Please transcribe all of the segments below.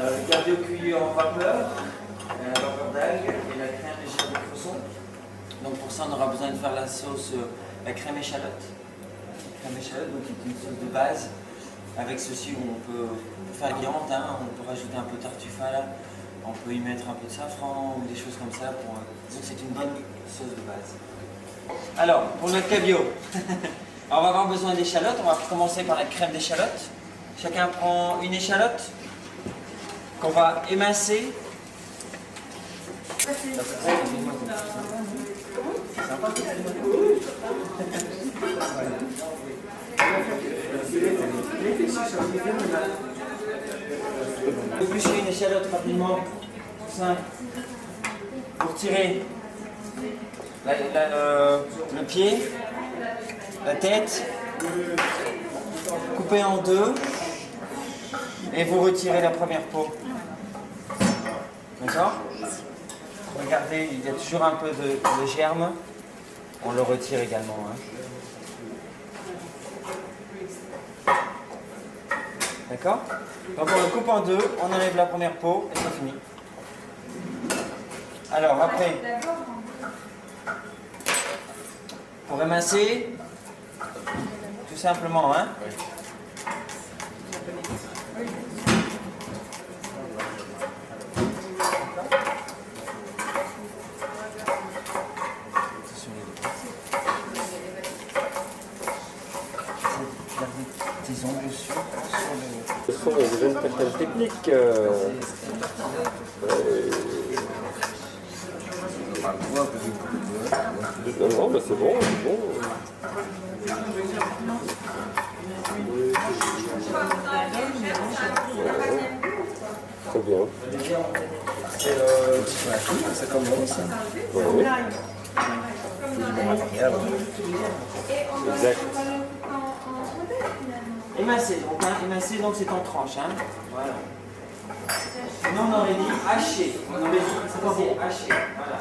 Le cabillaud cuit en vapeur d'algues et la crème d'échalote de poisson. Donc pour ça, on aura besoin de faire la sauce, la crème échalote. La crème échalote, donc qui est une sauce de base. Avec ceci, on peut faire viande, hein, on peut rajouter un peu de tartuffe, on peut y mettre un peu de safran ou des choses comme ça. Donc c'est une bonne sauce de base. Alors, pour notre cabillaud, on va avoir besoin d'échalotes. On va commencer par la crème d'échalote. Chacun prend une échalote qu'on va émincer. Éplucher une échalote rapidement, simple, pour tirer le pied, la tête, couper en deux et vous retirez la première peau. D'accord? Regardez, il y a toujours un peu de germe, on le retire également. Hein. D'accord? Donc on le coupe en deux, on enlève la première peau et c'est fini. Alors après, pour émincer, tout simplement, hein? Tes ongles sur le... Ce sont déjà une certaine technique. Non, bah c'est bon, c'est bon. Très bien. Ça commence. Ouais. Exact. Émincer, donc c'est en tranche. Hein. Voilà. Sinon on aurait dit haché. On aurait dit c'est haché. Voilà.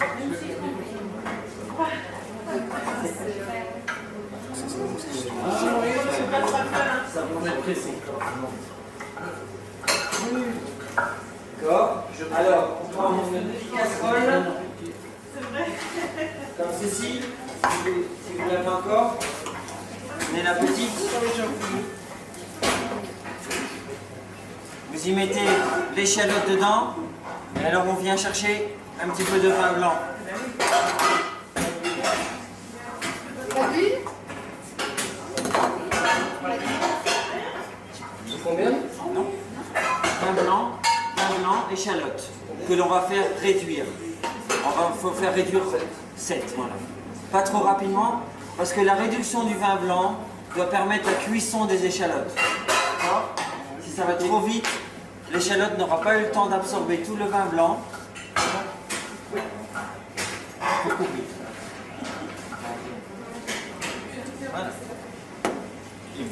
Ça vous met pressé. D'accord. Alors, on prend une petite casserole. Comme ceci. Si vous l'avez encore. Prenez la petite. Vous y mettez l'échalote dedans. Et alors on vient chercher un petit peu de vin blanc. Combien? Non. Vin blanc, échalote. Que l'on va faire réduire. Faut faire réduire 7, voilà. Pas trop rapidement, parce que la réduction du vin blanc doit permettre la cuisson des échalotes. D'accord? Si ça va trop vite, l'échalote n'aura pas eu le temps d'absorber tout le vin blanc. Voilà. Il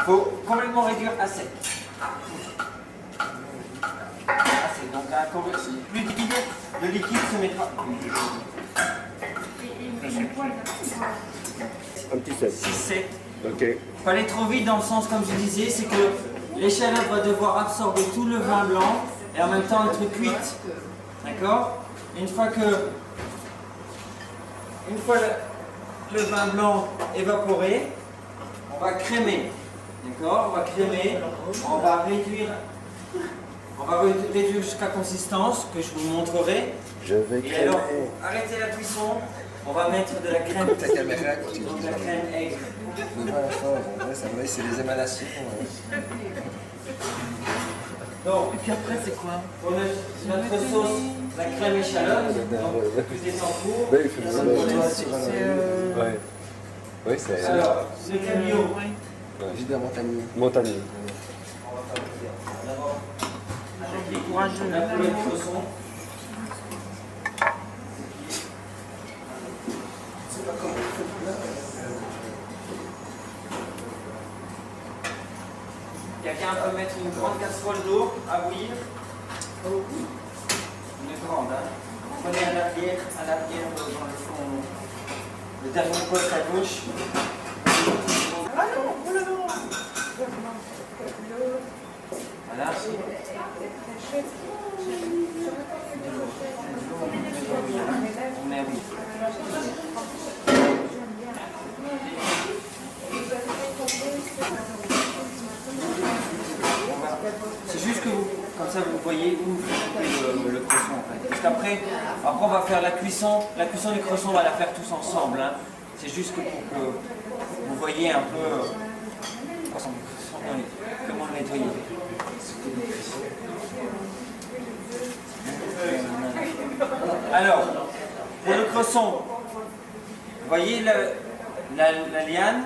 faut complètement réduire à sec. Donc à plus liquide, le liquide se mettra. Un petit 7. 6-7. Ok. Faut aller trop vite dans le sens, comme je disais, c'est que l'échalote va devoir absorber tout le vin blanc et en même temps être cuite. D'accord? Une fois le vin blanc évaporé, on va crémer. D'accord? On va crémer, on va réduire jusqu'à consistance que je vous montrerai. Je vais Et alors, pour arrêter la cuisson, on va mettre de la crème. Ta caméra continue. Donc la crème aigre. Le vin fort, ouais, ça va, c'est les émanations. Donc, et puis après, c'est quoi? Pour notre sauce, la crème échalote, donc vous êtes en cours. Oui, il faut ouais. Oui, c'est. Alors, le cabillaud. Vide à Montagny. Montagny. On va fabriquer. D'abord, avec la poulet de chausson. Quelqu'un peut mettre une grande casserole d'eau à bouillir. Une grande, hein. Prenez un arrière dans le fond, le dernier poste à gauche. Voilà. On met oui. C'est juste que vous, comme ça vous voyez où vous coupez le cresson en fait. Parce qu'après, on va faire la cuisson du cresson, on va la faire tous ensemble. Hein. C'est juste que pour que vous voyez un peu comment le nettoyer. Alors, pour le cresson, vous voyez la liane,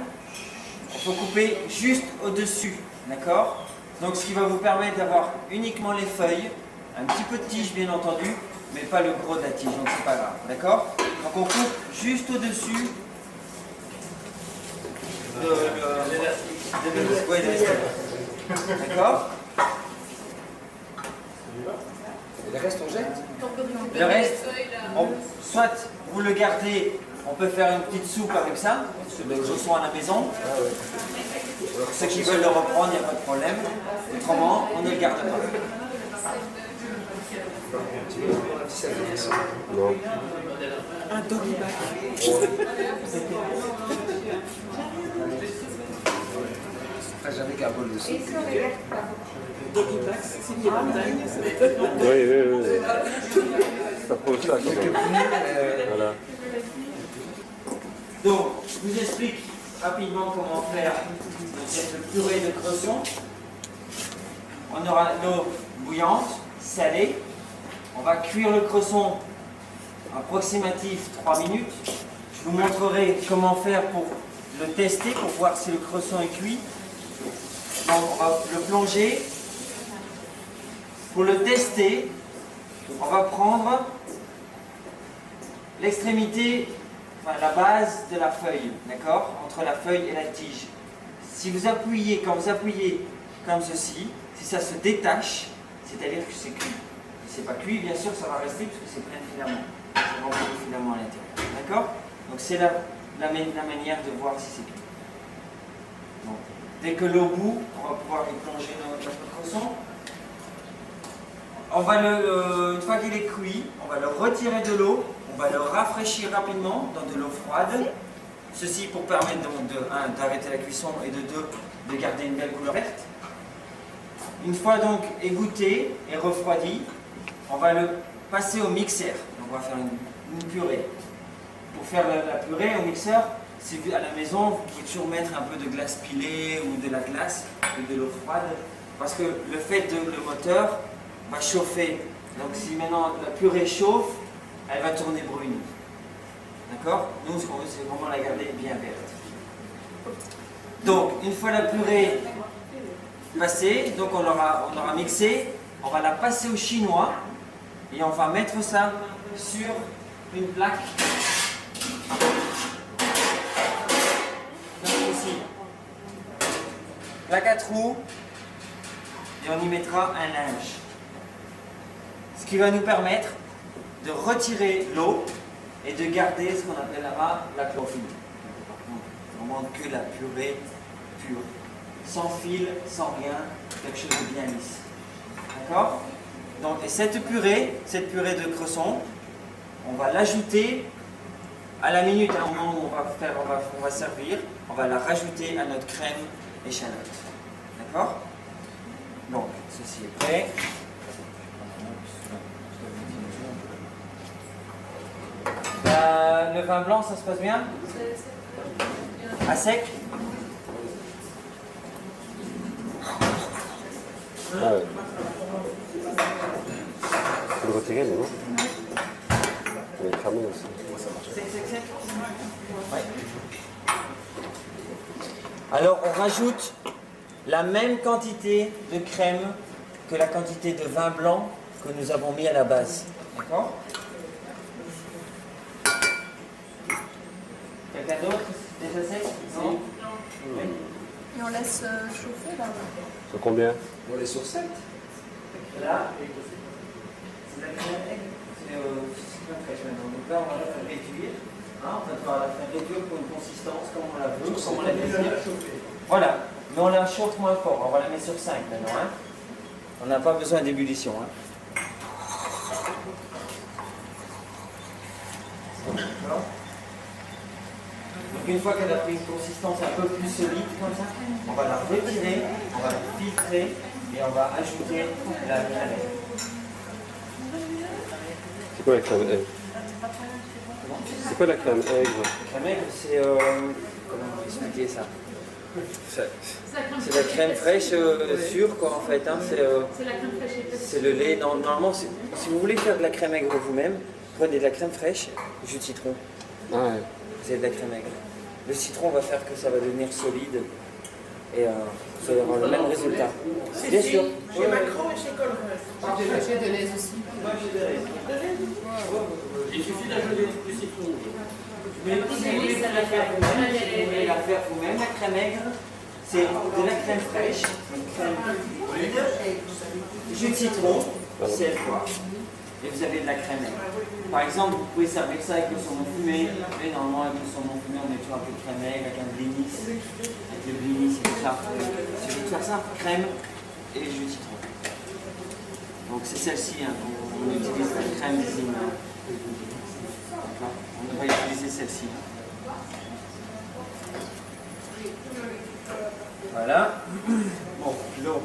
il faut couper juste au-dessus, d'accord? Donc ce qui va vous permettre d'avoir uniquement les feuilles, un petit peu de tige bien entendu, mais pas le gros de la tige, donc c'est pas grave, d'accord? Donc on coupe juste au-dessus de l'élastique. D'accord? Et le reste, on jette? Le reste, soit vous le gardez, on peut faire une petite soupe avec ça, le cresson à la maison. Pour ceux qui veulent le reprendre, il n'y a pas de problème. Autrement, on ne le garde pas. Non. Un doggy bag. Après, jamais qu'un bol de soupe. Doggy bag, c'est une montagne. Oui. Ça prend ça, quand même. Voilà. Donc, je vous explique rapidement comment faire cette purée de cresson. On aura l'eau bouillante, salée. On va cuire le cresson approximatif 3 minutes. Je vous montrerai comment faire pour le tester, pour voir si le cresson est cuit. Donc, on va le plonger. Pour le tester, on va prendre l'extrémité, enfin la base de la feuille, d'accord, entre la feuille et la tige. Si vous appuyez, quand vous appuyez comme ceci, si ça se détache, c'est-à-dire que c'est cuit. Si c'est pas cuit, bien sûr, ça va rester parce que c'est plein de filaments. C'est rempli de filaments à l'intérieur, d'accord? Donc c'est la manière de voir si c'est cuit. Bon. Dès que l'eau bout, on va pouvoir y plonger notre cresson. On va une fois qu'il est cuit, on va le retirer de l'eau, on va le rafraîchir rapidement dans de l'eau froide. Ceci pour permettre d'arrêter la cuisson et de garder une belle couleur verte. Une fois donc égoutté et refroidi, on va le passer au mixeur. On va faire une purée. Pour faire la purée au mixeur, si à la maison, vous pouvez toujours mettre un peu de glace pilée ou de la glace ou de l'eau froide. Parce que le fait le moteur va chauffer. Donc si maintenant la purée chauffe, elle va tourner brune. D'accord? Nous, ce qu'on veut, c'est vraiment la garder bien verte. Donc, une fois la purée passée, donc on aura mixé, on va la passer au chinois et on va mettre ça sur une plaque. Donc ici, plaque à trous, et on y mettra un linge. Ce qui va nous permettre de retirer l'eau et de garder ce qu'on appellera la chlorophylle. Vraiment que la purée pure. Sans fil, sans rien, quelque chose de bien lisse. D'accord? Donc, et cette purée de cresson, on va l'ajouter à la minute, à un moment où on va servir, on va la rajouter à notre crème échalote. D'accord? Donc, ceci est prêt. Le vin blanc, ça se passe bien? À sec? Ah ouais. Faut le retirer, mais non. Il est cramé aussi. Sec. Ouais. Alors, on rajoute la même quantité de crème que la quantité de vin blanc que nous avons mis à la base. D'accord? Quelqu'un d'autre? Déjà sec? Non? Oui. Et on laisse chauffer là. C'est combien? On les sur 7. Là, c'est la crème, c'est pas fraîche maintenant. Donc là, on va la faire réduire. Hein, on va la faire réduire pour une consistance comme on la veut, comme on la désire. Voilà, mais on la chauffe moins fort. On va la mettre sur 5 maintenant. Hein. On n'a pas besoin d'ébullition. Hein. D'accord. Donc une fois qu'elle a pris une consistance un peu plus solide comme ça, on va la retirer, on va la filtrer et on va ajouter la crème. C'est quoi la crème aigre? C'est quoi la crème aigre? La crème aigre, c'est... comment on va expliquer ça? C'est la crème fraîche sûre quoi en fait. Hein, c'est le lait. Normalement, si vous voulez faire de la crème aigre vous-même, prenez de la crème fraîche, jus de citron. Ah ouais. Vous avez de la crème aigre. Le citron va faire que ça va devenir solide et ça aura le même résultat. Bien sûr. Chez Macron et chez Colruyt. J'ai de l'aise aussi. Il suffit d'ajouter du citron. Mais si vous voulez la faire vous-même, la crème aigre, c'est de la crème fraîche, une crème fluide, jus de citron, sel, poivre. Et vous avez de la crème aigre. Par exemple, vous pouvez servir ça avec le saumon fumé. Et normalement, avec le saumon fumé, on met toujours un peu de crème aigre, avec un blinis. Avec le blinis et tout ça. Si vous voulez faire ça, crème et jus de citron. Donc c'est celle-ci, hein, on utilise la crème des D'accord. On va utiliser celle-ci. Voilà. Bon, l'eau.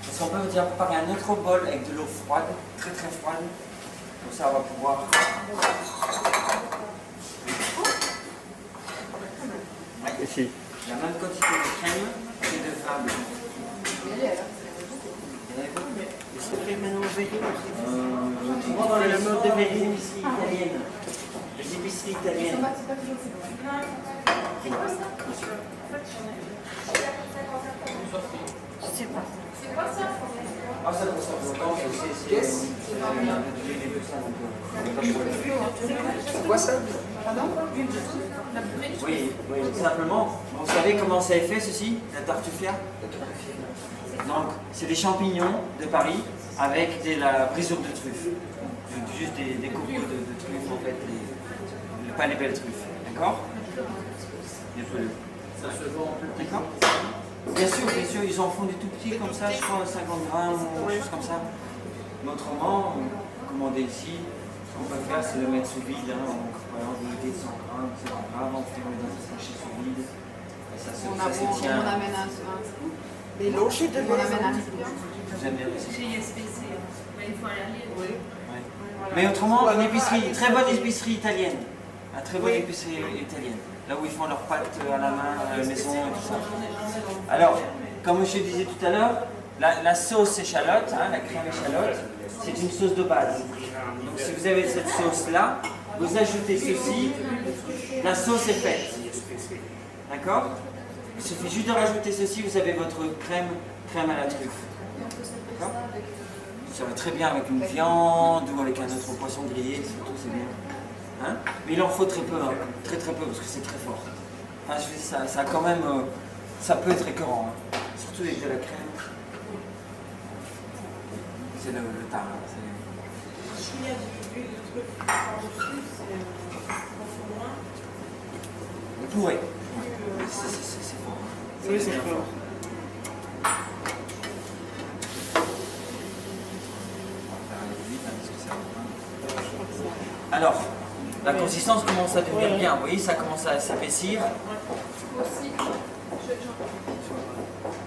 Est-ce qu'on peut dire préparer un autre bol avec de l'eau froide, très très froide. Comme ça, on va pouvoir. Ici. La même quantité de crème que de femme. Est-ce que maintenant au verre dans la mode de verre d'épicerie italienne. Les épiceries italiennes. Je sais pas. Ah, ça consomme longtemps, c'est C'est quoi ça? Oui, oui, simplement, vous savez comment ça est fait ceci, la tartufia? Donc, c'est des champignons de Paris avec la brisure de truffe. Juste des copeaux de truffes, en fait, pas les belles truffes. D'accord? Ça se vend en plus. D'accord? Bien sûr, ils en font des tout petits comme ça, je crois 50 grammes ou quelque chose comme ça. Mais autrement, commandez ici, ce qu'on peut faire, c'est le mettre sous vide. Hein. Donc, par exemple, vous mettez 100 grammes, 50 grammes, on fait dans un sachet sous vide. Et ça se tient. On amène un Mais l'eau chez de on amène un récipient. J'aime bien aussi. Chez ISPC, il faut aller. Oui. Ouais. Mais autrement, une épicerie, très bonne épicerie italienne. Une très bonne épicerie italienne. Là où ils font leurs pâtes à la main, à la maison et tout ça. Alors, comme je disais tout à l'heure, la sauce échalote, hein, la crème échalote, c'est une sauce de base. Donc si vous avez cette sauce-là, vous ajoutez ceci, la sauce est faite. D'accord? Il suffit juste de rajouter ceci, vous avez votre crème à la truffe. D'accord? Ça va très bien avec une viande ou avec un autre poisson grillé, surtout c'est bien. Hein? Mais il en faut très peu, hein. Très très peu parce que c'est très fort. Enfin, je dis ça quand même, ça peut être écœurant, hein. Surtout avec de la crème. C'est le tas. Hein. S'il y a du truc par-dessus, c'est moins. Vous pourrez. C'est fort. Hein. Oui, c'est fort. Alors, la consistance commence à devenir bien, vous voyez, ça commence à s'épaissir.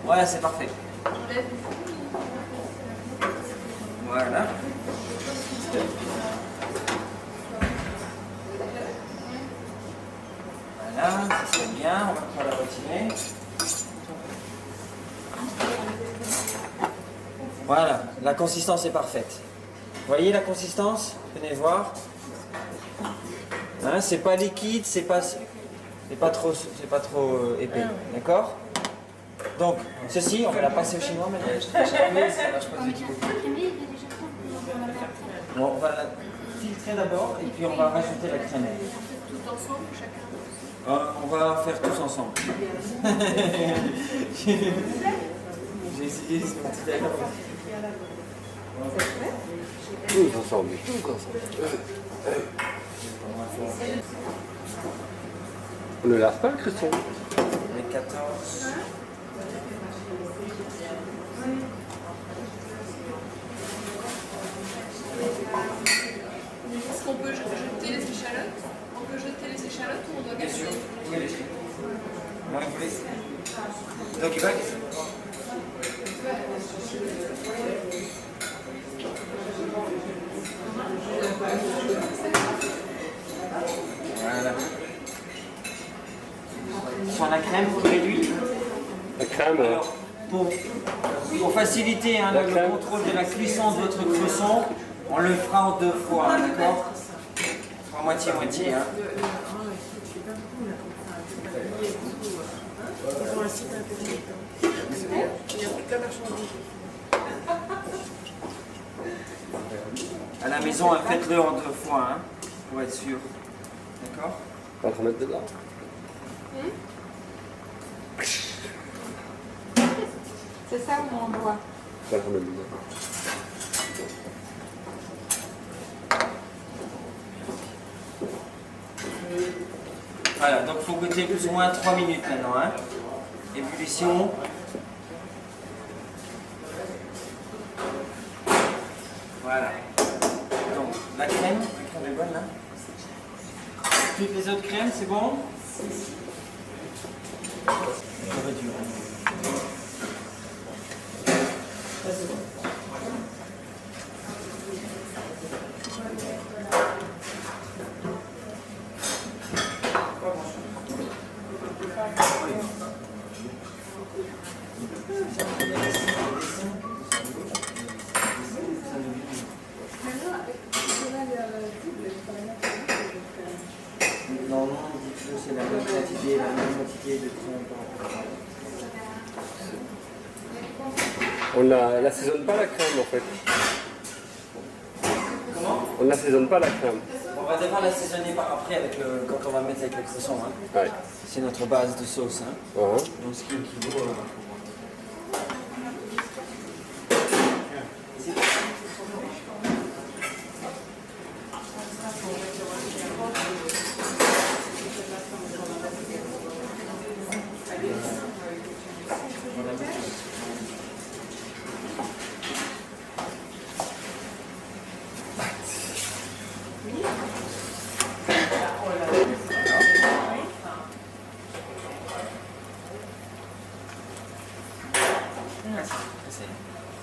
Voilà, c'est parfait. Voilà. Voilà, ça c'est bien, on va pouvoir la retirer. Voilà, la consistance est parfaite. Vous voyez la consistance? Venez voir. Hein, c'est pas liquide, c'est pas trop épais, d'accord? Donc, ceci, on va la passer au chinois maintenant. Bon, on va la filtrer d'abord et puis on va rajouter la crème. Tout ensemble, chacun. On va faire tous ensemble. J'ai essayé tout à l'heure. Tous ensemble. On ne lave pas, Christian? Les 14. Bien sûr. Où est l'écrit? Moi, vous voulez? Doggy bag? Voilà. Sur la crème réduite. La crème. Alors, pour faciliter hein, le contrôle de la cuisson de votre cresson, on le fera en 2 fois, hein, d'accord? On fera moitié-moitié. Hein. À la maison, hein, faites-le en 2 fois, hein, pour être sûr. D'accord? On va le remettre dedans. C'est ça ou on doit? On va le remettre dedans. Voilà, donc il faut goûter plus ou moins 3 minutes maintenant. Hein. Ébullition. Voilà. Donc la crème est bonne là. Toutes les autres crèmes, c'est bon? J'aurais dû. Non, non, c'est la même quantité de crème. On l'assaisonne pas la crème en fait. Comment? On l'assaisonne pas la crème. On va devoir l'assaisonner par après avec quand on va mettre avec le cresson. Hein. Ouais. C'est notre base de sauce. Hein. Ouais. Donc ce qui équivaut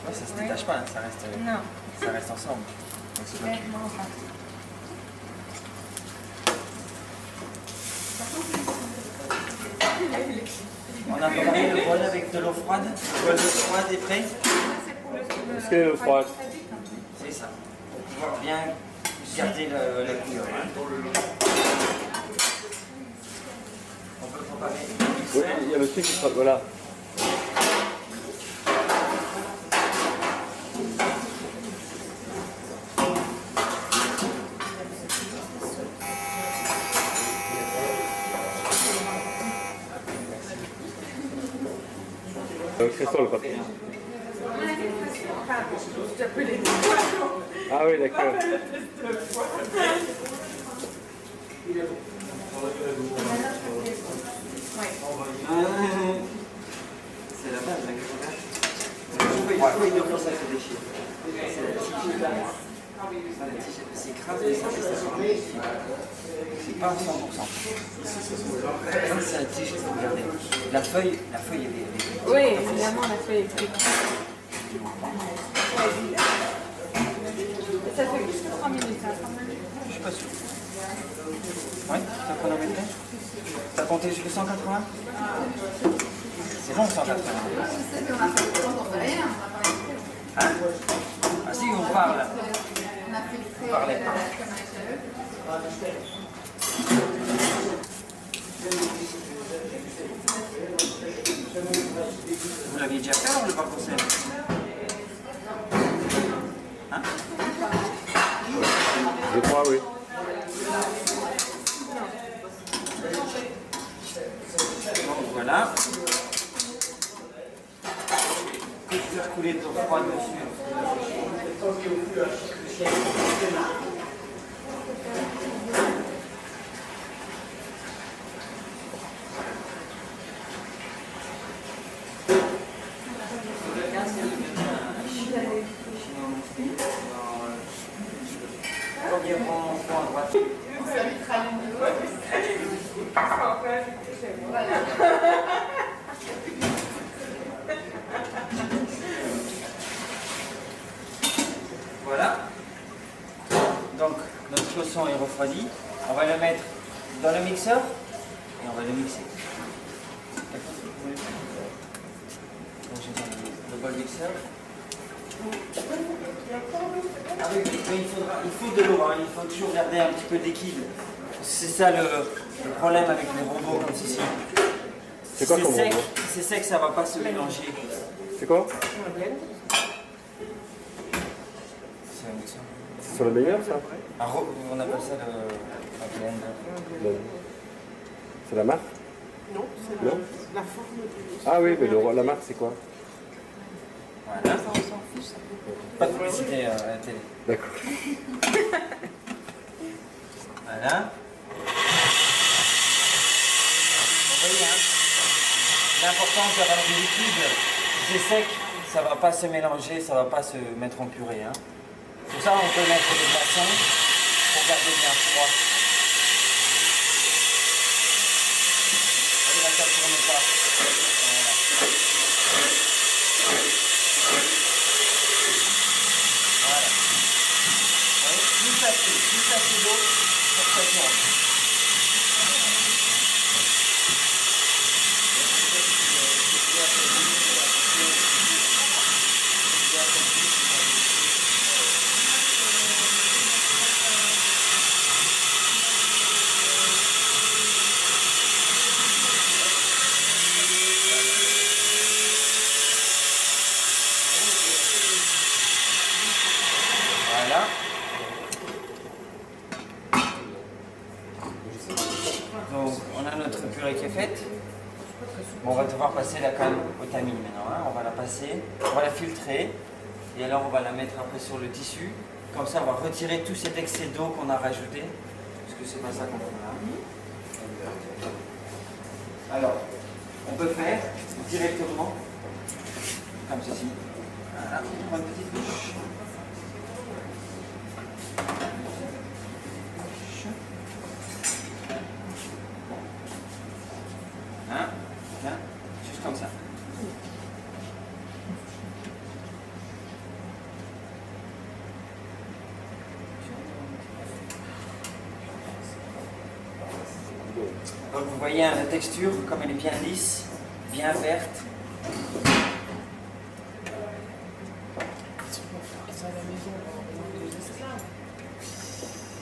ouais, ça se détache pas, ça reste ensemble. Donc c'est pas on a préparé le bol avec de l'eau froide. Le bol d'eau froide est prêt? Est-ce qu'elle est l'eau froide? C'est ça. Pour pouvoir bien garder la couleur. Hein. On peut préparer. Oui, il y a le truc qui sera. Voilà. Le cresson, le papier. Ah oui, d'accord. C'est la base, il faut une offre ça se déchire. C'est écrasé, c'est pas à 100%. C'est la tige, regardez. La feuille elle est. Oui, évidemment, la feuille est plus. Ça fait plus que 3 minutes, hein, quand même. Je suis pas sûr. Ouais, t'as chronométré? T'as compté jusqu'à 180? C'est long 180. Hein? Ah si, on parle. On parlait pas. Vous l'aviez déjà fait ou le parcours? Hein? Je crois, oui. Donc voilà. Faire couler de l'eau froide dessus. Environ à droite. Voilà. Donc notre chausson est refroidi. On va le mettre dans le mixeur et on va le mixer. Le bol mixeur. Ah oui, mais il faut de l'eau, hein. Il faut toujours garder un petit peu d'équilibre. C'est ça le problème avec les robots comme ceci. C'est quoi comme sec, robot? c'est sec, ça ne va pas se mélanger. C'est quoi? C'est un mixeur. C'est sur le meilleur ça? On appelle ça le blender. C'est la marque? Non, c'est Non? la forme du... Ah oui, mais la marque c'est quoi? Voilà. Ça, on s'en fiche, ça peut Pas de publicité à la télé. D'accord. Voilà. Vous voyez, hein, l'important c'est d'avoir du liquide. Si c'est sec, ça ne va pas se mélanger, ça ne va pas se mettre en purée. Hein. Pour ça, on peut mettre des glaçons pour garder bien froid. Vous voyez, là, ça ne tourne pas. Voilà. Voilà. Vous voyez, plus assez d'eau pour que ça tourne. Voilà. Donc, on a notre purée qui est faite. Bon, on va devoir passer la canne au tamis maintenant. Hein. On va la passer, on va la filtrer. Et alors, on va la mettre après sur le tissu. Comme ça, on va retirer tout cet excès d'eau qu'on a rajouté. Parce que c'est pas ça qu'on fait là. Alors, on peut faire directement comme ceci. Voilà, on prend une petite bouche. Hein? Hein? Juste comme ça. Donc vous voyez hein, la texture, comme elle est bien lisse, bien verte.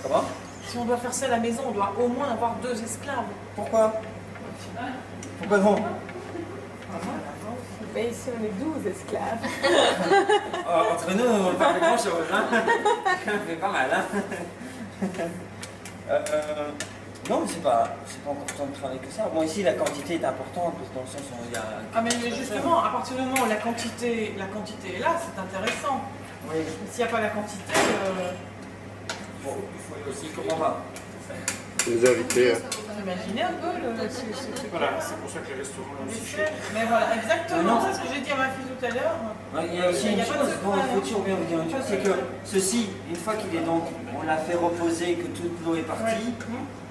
Comment? Si on doit faire ça à la maison, on doit au moins avoir 2 esclaves. Pourquoi? Pourquoi non? Mais ici, on est 12 esclaves. Oh, entre nous, on ne fait pas grand chose. Hein? On fait pas mal. Hein? Non, mais c'est pas encore tant de travail que ça. Bon, ici, la quantité est importante, parce que dans le sens où il y a... Ah mais justement, à partir du moment où la quantité est là, c'est intéressant. Oui. S'il n'y a pas la quantité... Bon, il faut aussi comment on va. Les invités. Imaginez un peu le... Voilà, c'est pour ça que les restaurants ont aussi cher. Mais voilà, exactement, Non. c'est ce que j'ai dit à ma fille tout à l'heure. Ouais, il y a aussi Il y une a pas de chose, bon, il faut secret, toujours bien vous dire une chose, c'est que ceci, une fois qu'il est donc, on l'a fait reposer, que toute l'eau est partie,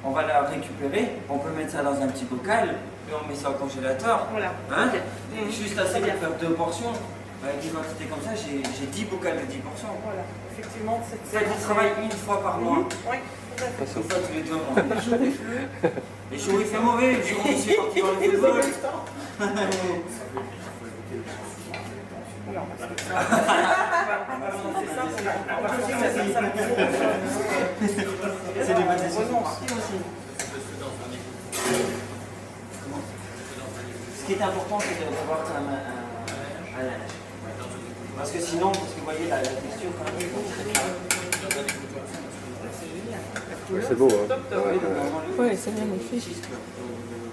on va la récupérer, on peut mettre ça dans un petit bocal, puis on met ça au congélateur. Voilà. Hein? Ok. Juste assez de faire 2 portions. Avec une quantité comme ça, j'ai 10 bocals de 10 portions. Voilà, effectivement, c'est... Faites du travail une fois par mois. Oui, tout à fait. Une fois tous les 2 mois. Les jours il fait mauvais, les jours où monsieur est parti dans le football. C'est des bonnes décisions. Ce qui est important, c'est d'avoir quand même un linge. Parce que sinon, parce que vous voyez la texture quand même. C'est beau, hein? Oui, c'est magnifique.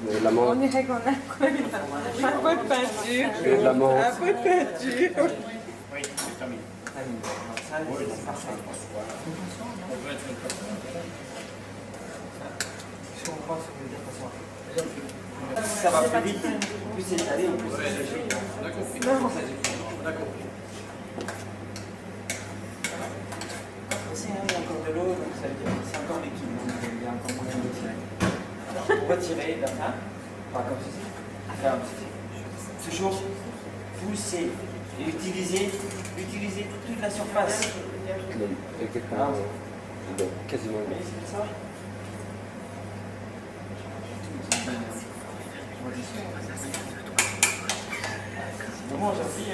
Mais la menthe. On dirait qu'on a un pot de peinture. Et de la menthe. Un pot de peinture. Oui, c'est terminé. Ça, c'est parfait. Je comprends ce que vous voulez dire, ça va plus vite, plus c'est étalé, plus c'est léger. D'accord. Il y a encore de l'eau, donc ça veut dire que c'est encore liquide, donc il y a encore moyen de tirer. retirer la fin, pas comme ceci, comme ceci. Toujours pousser et utiliser toute la surface. Exactement. Quasiment. C'est ça. Bon, j'appuie.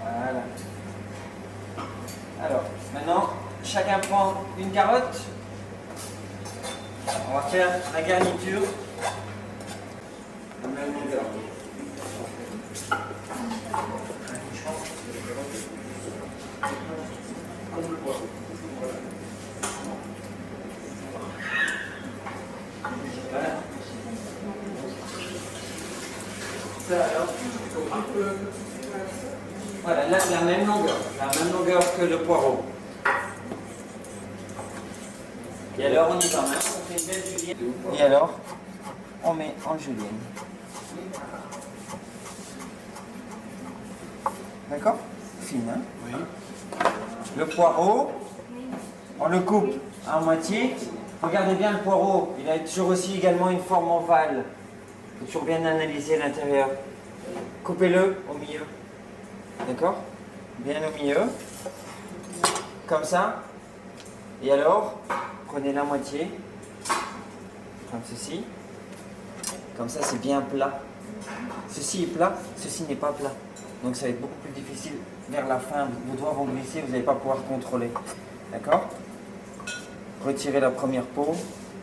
Voilà. Alors, maintenant, chacun prend une carotte. On va faire la garniture. La même longueur. Voilà. Ça alors. Voilà, la même longueur que le poireau. Et alors on y va, hein. On fait une belle julienne. Et alors on met en julienne. D'accord? Fine, hein? Oui. Le poireau, on le coupe à moitié. Regardez bien le poireau, il a toujours aussi également une forme ovale. Il faut toujours bien analyser l'intérieur. Coupez-le au milieu. D'accord? Bien au milieu. Comme ça. Et alors, prenez la moitié. Comme ceci. Comme ça, c'est bien plat. Ceci est plat, ceci n'est pas plat. Donc ça va être beaucoup plus difficile vers la fin. Vos doigts vont glisser, vous n'allez pas pouvoir contrôler. D'accord? Retirez la première peau.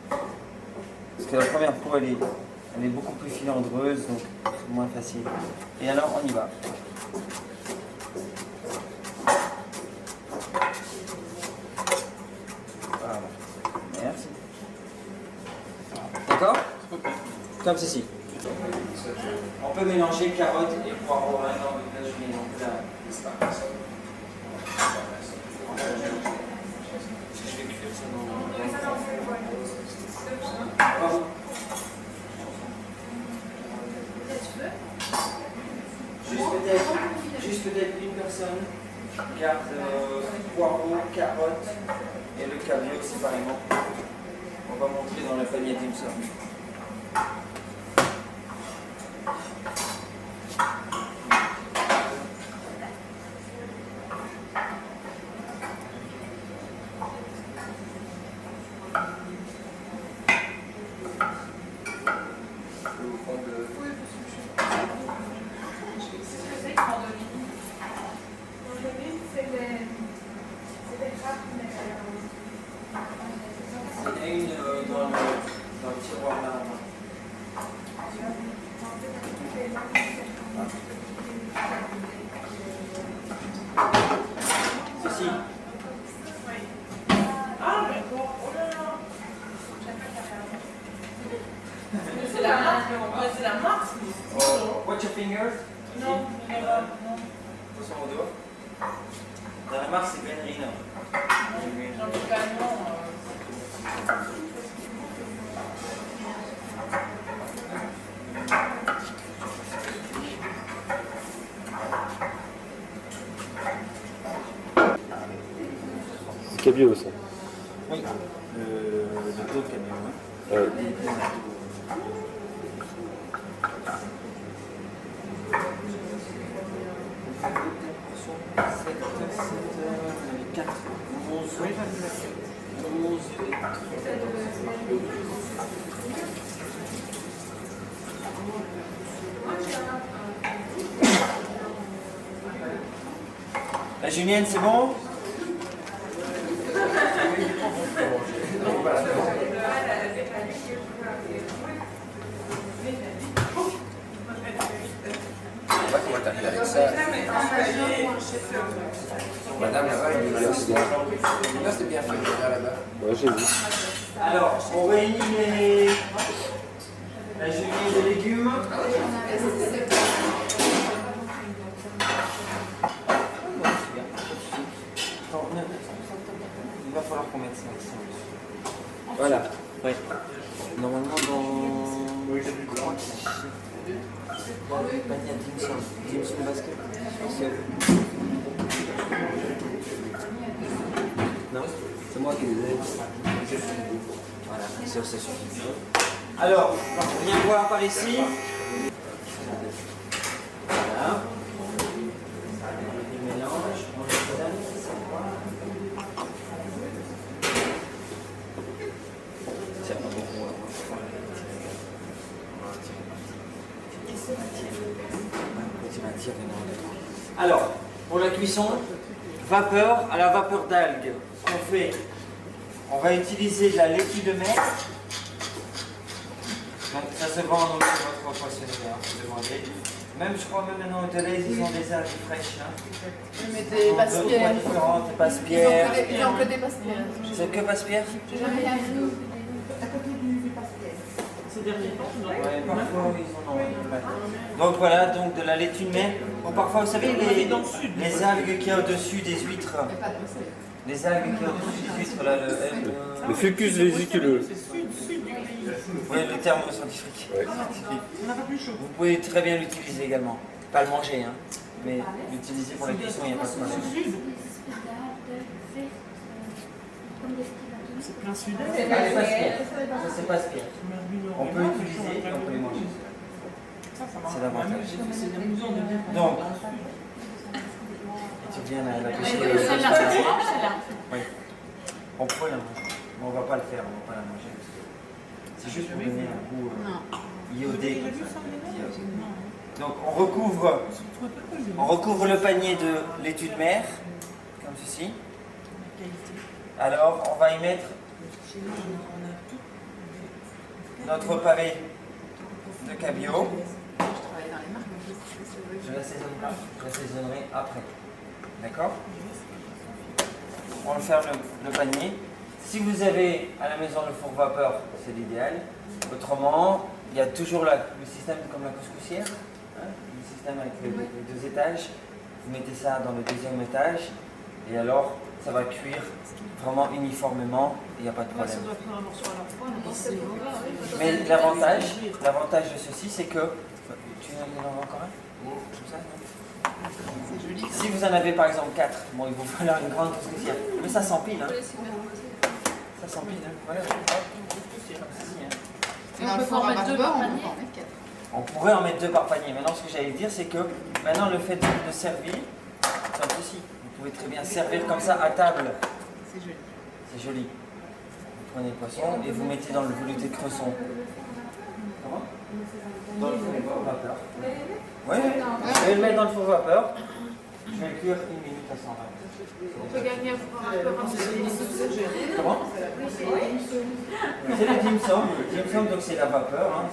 Parce que la première peau, elle est beaucoup plus filandreuse, donc c'est moins facile. Et alors, on y va. Voilà. Merci. D'accord? Comme ceci. On peut mélanger carottes et poireaux dans le julienne. Donc là, Juste peut-être une personne garde poireaux, carottes et le cabillaud séparément. On va montrer dans le panier dim sum. Il y en a une dans le tiroir là. Ceci. Ah, d'accord. Oh là là. C'est la marque. Ouais, c'est la marque. Oh, watch your fingers. Non, non. Attention au doigt. Dans la marque, c'est Benrina. J'en ai pas le nom. C'est cabillaud ça. Oui. Le dos de camion. Hein. Ouais. La julienne, c'est bon? Madame là-bas, il dit là, c'est bien fait, là-bas. Ouais, j'ai vu. Alors, on réunit la julienne de légumes. Il va falloir qu'on mette ça. Voilà. Ouais. Normalement, dans. Panier à dim sum basket. C'est où? Non, c'est moi qui les ai. Voilà, ça suffit. Alors, viens voir par ici. Voilà. On mélange, on le donne. C'est pas beaucoup. Alors, pour la cuisson, vapeur à la vapeur d'algues. Ce qu'on fait, on va utiliser de la laitue de mer. Donc ça se vend dans votre poissonnière, vous demandez. Même, je crois, même maintenant au Deleuze, ils ont des algues fraîches. Hein. Mais des passe-pierres. Différentes, des passe-pierres. Ils ont que des passe-pierres. C'est que passe-pierres? J'ai jamais rien vu. Ces derniers temps, non. Ouais, parfois ils en ont. Ouais. Donc voilà, donc de la laitue de mer. Ou parfois, vous savez, les algues qu'il y a au-dessus des huîtres. Les algues qu'il y a au-dessus des huîtres, là, Le fucus vésiculeux. oui, le terme scientifique. Ouais. Vous pouvez très bien l'utiliser également. Pas le manger, hein, mais l'utiliser pour la cuisson, il n'y a pas de problème. C'est plein sud. C'est passe-pierre. Ça, c'est passe-pierre. On peut l'utiliser et on peut les manger. C'est l'avantage. Donc, tu viens à la pêcher. Oui. On pourrait la manger, mais on ne va pas le faire, on ne va pas la manger. C'est juste pour donner un goût iodé. Donc on recouvre le panier de laitue de mer, comme ceci. Alors on va y mettre notre pavé de cabillaud. Je l'assaisonne pas, je l'assaisonnerai après. D'accord? On ferme le panier. Si vous avez à la maison le four vapeur, c'est l'idéal. Autrement, il y a toujours le système comme la couscoussière, hein, le système avec les deux étages. Vous mettez ça dans le deuxième étage et alors ça va cuire vraiment uniformément, il n'y a pas de problème. Mais l'avantage de ceci, c'est que... Tu en as encore un? Comme ça, non? Si vous en avez par exemple 4, bon, il vous falloir une grande couscoussière. Mais ça s'empile, hein. Ça s'empile, hein. Voilà. On peut en mettre 2 par panier. On pourrait en mettre 2 par panier. Maintenant, ce que j'allais dire, c'est que maintenant, le fait de servir, c'est un souci. Vous pouvez très bien servir comme ça à table. C'est joli. C'est joli. Vous prenez le poisson et vous mettez dans le velouté de cresson. Comment? Dans le four vapeur. Oui, je vais le mettre dans le four vapeur. Je vais le cuire 1 minute à 120. On peut gagner un four vapeur en Comment? C'est le dim sum. Le dim sum, donc c'est la vapeur. Hein,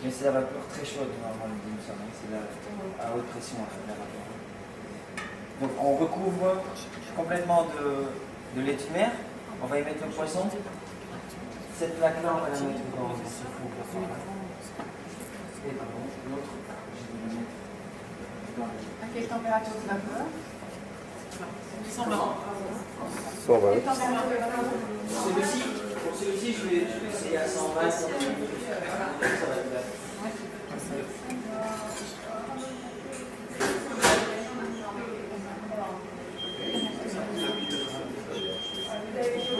mais c'est la vapeur très chaude, normalement, le dim sum. Hein, c'est à haute pression, la vapeur. Donc on recouvre complètement de laitue de mer. On va y mettre le poisson. Cette plaque-là, on va la mettre dans ce four. Et pardon, l'autre, je vais la mettre dans le... À quelle température de vapeur? 120. 120. Pour celui-ci, je vais essayer à 120. Ça va être là.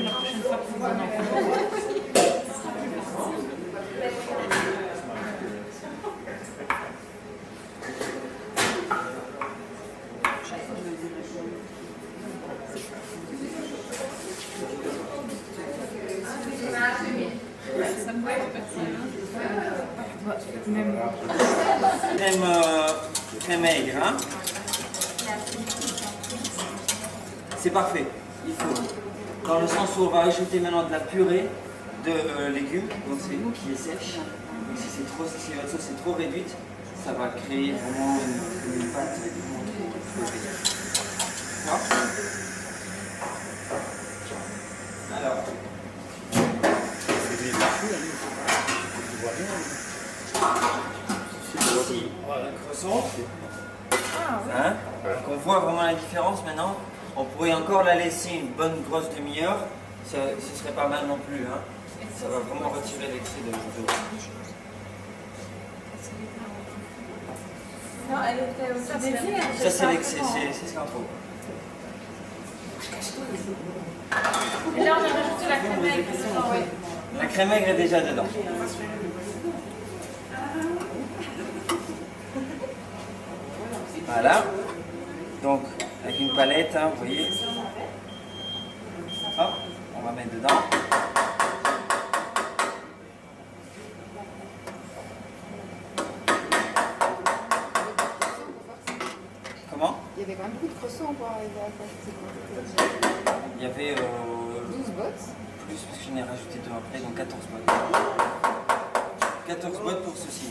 La prochaine fois que vous en enfez. Crème maigre, hein? C'est parfait, il faut. Dans le sens où on va ajouter maintenant de la purée de légumes, donc c'est qui est sèche. Donc si votre sauce est trop réduite, ça va créer vraiment une pâte vraiment trop réduite. D'accord? Alors. Ici, le cresson. Hein? Donc on voit vraiment la différence maintenant. On pourrait encore la laisser une bonne grosse demi-heure. Ce serait pas mal non plus. Hein? Ça va vraiment retirer l'excès de l'eau. Non, elle était aussi Ça c'est l'excès, c'est ce qu'il en faut. Et là, on a rajouté la crème aigre. La crème aigre est déjà dedans. Voilà. Donc, avec une palette, hein, vous voyez. Hop, on va mettre dedans. Comment? Il y avait quand même beaucoup de croissants pour arriver à faire. Il y avait 12 bottes. plus, parce que j'en ai rajouté 2 après, donc 14 bottes. 14 bottes pour ceci.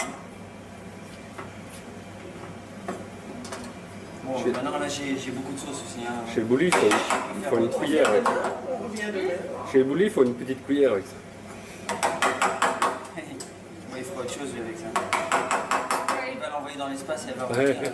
Bon, maintenant là j'ai beaucoup de sauce aussi. Hein. Chez le bouli, il faut une cuillère avec ça. Chez le bouli, il faut une petite cuillère avec ça. Ouais, il faut autre chose lui, avec ça. Il va l'envoyer dans l'espace et elle va Ouais. revenir.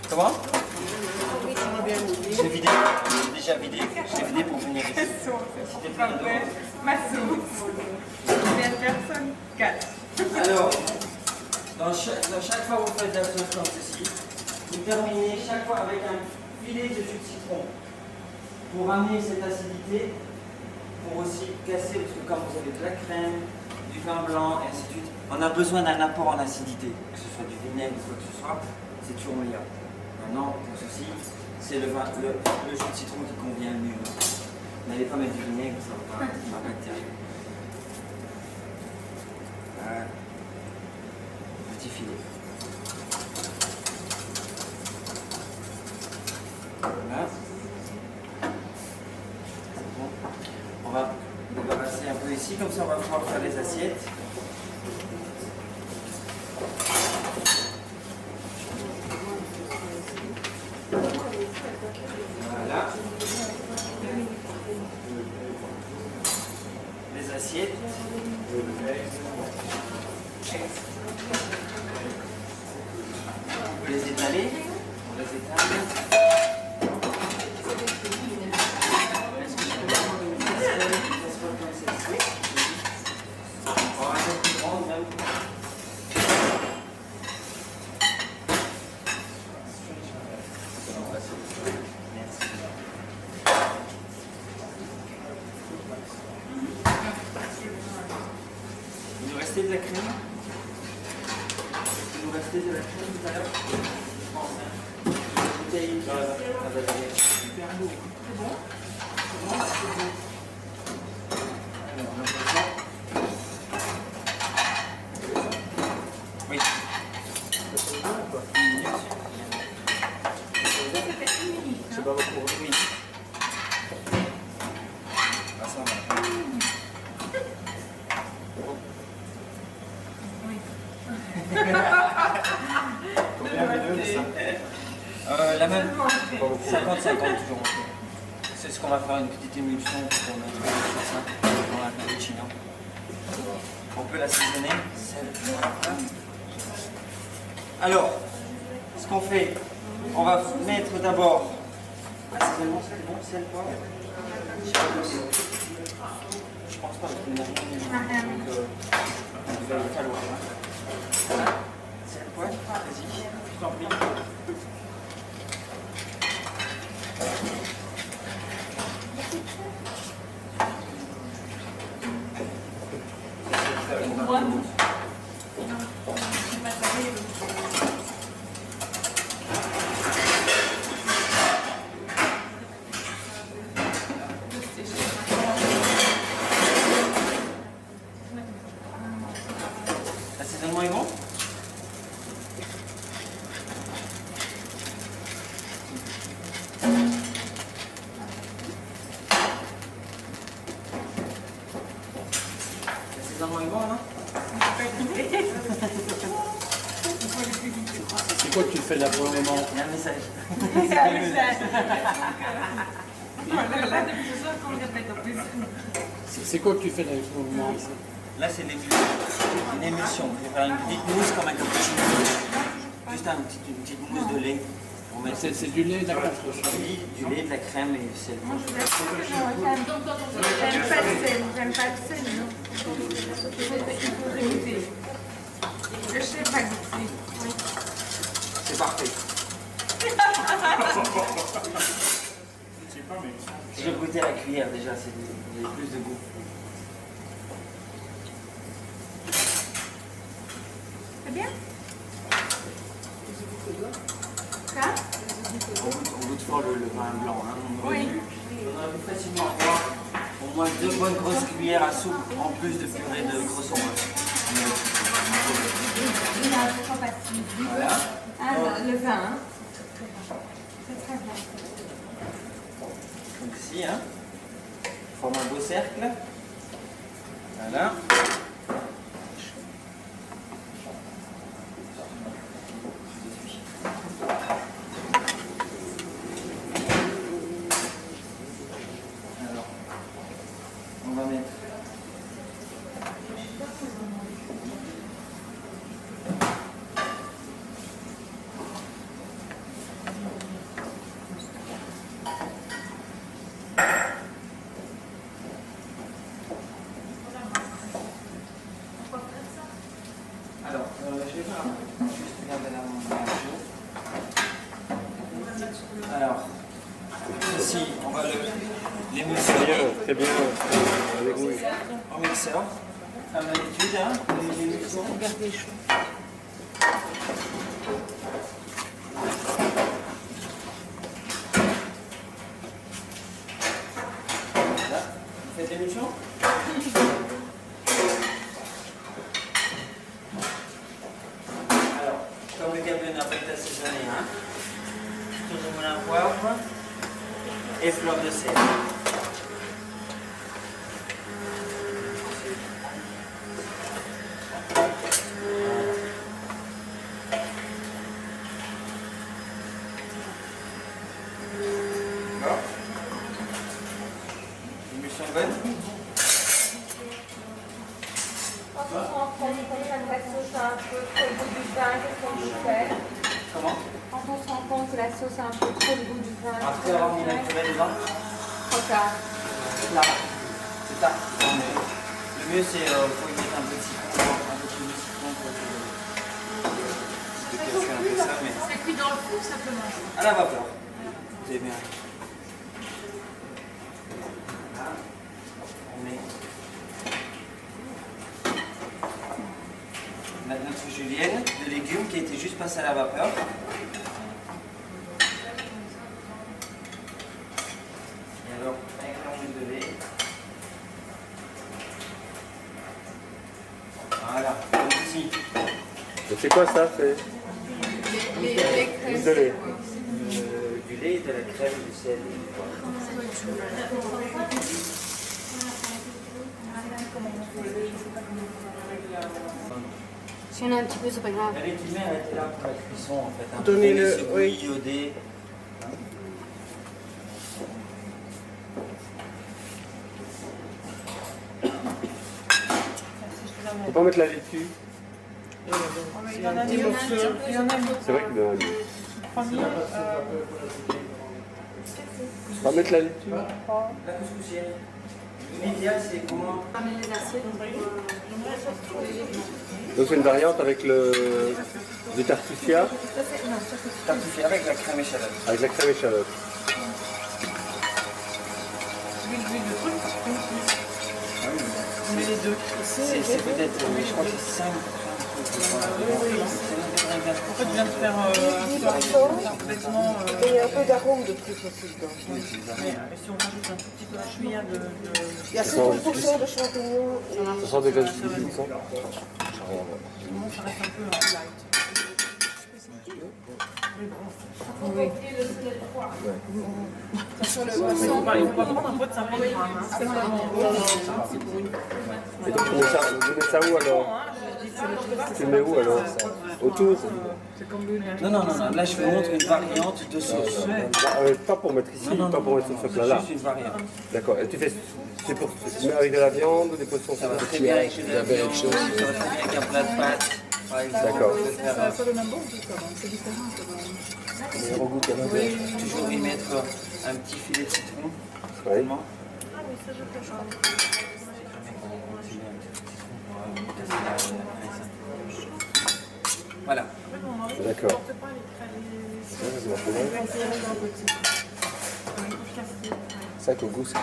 Comment? J'ai vidé, j'ai déjà vidé, je l'ai vidé pour venir ici. C'était plein d'eau. Ma sauce. Combien de personnes? 4. Alors, dans chaque fois que vous faites la sauce comme ceci, vous terminez chaque fois avec un filet de jus de citron pour amener cette acidité, pour aussi casser, parce que comme vous avez de la crème, du vin blanc et ainsi de suite, on a besoin d'un apport en acidité, que ce soit du vinaigre ou quoi que ce soit, c'est toujours meilleur. Maintenant, pour ceci, c'est le jus de citron qui convient le mieux. N'allez pas mettre du vinaigre, ça va pas être terrible. Voilà. Petit filet. Voilà. Bon. On va passer un peu ici, comme ça on va pouvoir faire les assiettes. Voilà. Les assiettes. On peut les étaler. On les étale. On va mettre plus grande même. Il nous restait de la crème. Il nous restait de la crème tout à l'heure. Je pense, hein. Une bouteille dans la batterie. Super beau. C'est bon? C'est bon? C'est bon. Alors, on a fait ça. Oui. C'est pas beaucoup. Oui. Ah, ça va. Combien de minutes ça? La même 50-50 toujours. C'est ce qu'on va faire une petite émulsion pour mettre ça dans la cappuccino. On peut l'assaisonner. Alors, ce qu'on fait, on va mettre d'abord assaisonnement, c'est bon, sel, poivre. Je pense pas qu'il n'y a rien. Donc, il va le falloir. Voilà. Sel, poivre, vas-y, je t'en prie. L'assaisonnement est bon? L'assaisonnement est bon, non? C'est quoi que tu fais là pour le moment? Il y a un message. C'est quoi que tu fais là pour le moment ici? Là, c'est une émulsion. Je vais faire une petite mousse comme un cappuccino. Juste une petite mousse de lait On met C'est du lait, d'accord. du lait, de la crème et du sel. Moi, je l'aime J'aime pas le sel, j'aime pas le sel, non. Il faut goûter. Je sais pas goûter. C'est parfait. Je vais goûter à la cuillère déjà, il y a plus de goût. C'est bien? On goûte fort le vin blanc. Hein. On aurait pu facilement avoir au moins 2 bonnes grosses cuillères à soupe en plus de purée de cresson. Voilà. Ah, le vin, hein? C'est très bien. Donc ici, hein, forme un beau cercle. Voilà. Alors, on va mettre je vais faire juste regarder la main. Alors, ici, on va l'émulsionner Très bien. Avec vous. en mixeur. Comme d'habitude, hein, l'émulsion. Regardez chaud. Voilà. Vous faites l'émulsion? Alors, comme le gableux n'a pas été assaisonné, hein, tour de moulin à poivre et fleur de sel. D'accord. L'émulsion bonne. Quand on s'en prend des conditions de la sauce un peu trop le goût du vin, qu'est-ce qu'on fait? Comment? Quand on se rend compte que la sauce a un peu trop le goût du vin, Après avoir mis la purée dedans, trop tard. là, c'est tard. Le mieux c'est faut y mettre un peu de citron, un peu plus de citron pour que je fais un peu ça, mais C'est cuit dans le four simplement. à la vapeur. C'est bien. Là, on met notre julienne de légumes qui a été juste passée à la vapeur. Et alors, avec l'huile de lait. Voilà, comme ici. Donc c'est quoi ça? C'est Les l'huile de lait. Du lait, de la crème, du sel. Si on a un petit peu, c'est pas grave. La laitinière elle était là pour la cuisson en fait. Hein, Donnez-le, pour les oui. semoule iodées. On peut pas mettre la laitue. Il y en a des morceaux. Il y en a C'est vrai que le... premier. On va mettre la laitue. La couscoussière. L'idéal c'est comment? Ramener les assiettes. Donc c'est une variante avec le du tartufia, Tartuffer avec la crème échalote. avec la crème échalote. On met les deux. C'est peut-être, mais je crois que c'est 5. En fait, je viens de faire un vêtement. Et un peu d'arôme de trucs aussi dedans. Mais si on rajoute un tout petit peu la cuillère de. Il y a 50% de champignons. Ça sent déjà du sang. Sinon, ça reste un peu light. Il faut pas prendre un pot de 50 grammes. Hein. C'est vraiment. Et donc vous mettez ça où alors? Tu le mets où alors? Autour? Non, là je vous montre une variante de sauce. Pas pour mettre ici, pas pour mettre sur ce plat-là. Juste une variante. D'accord. Et tu fais, c'est pour tu mets avec de la viande ou des poissons? Ça va très bien avec de la viande, ça va très bien avec un plat de pâtes. Par exemple, D'accord. on peut faire, Ça donne un bon goût quand même, c'est différent quand même. Meilleur goût qu'un toujours y mettre un petit filet de citron. Oui. Seulement. Ah oui, ça je peux changer. Voilà. D'accord. Ça qu'au goût, c'est...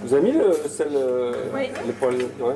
Vous avez mis le sel, les poils, ouais.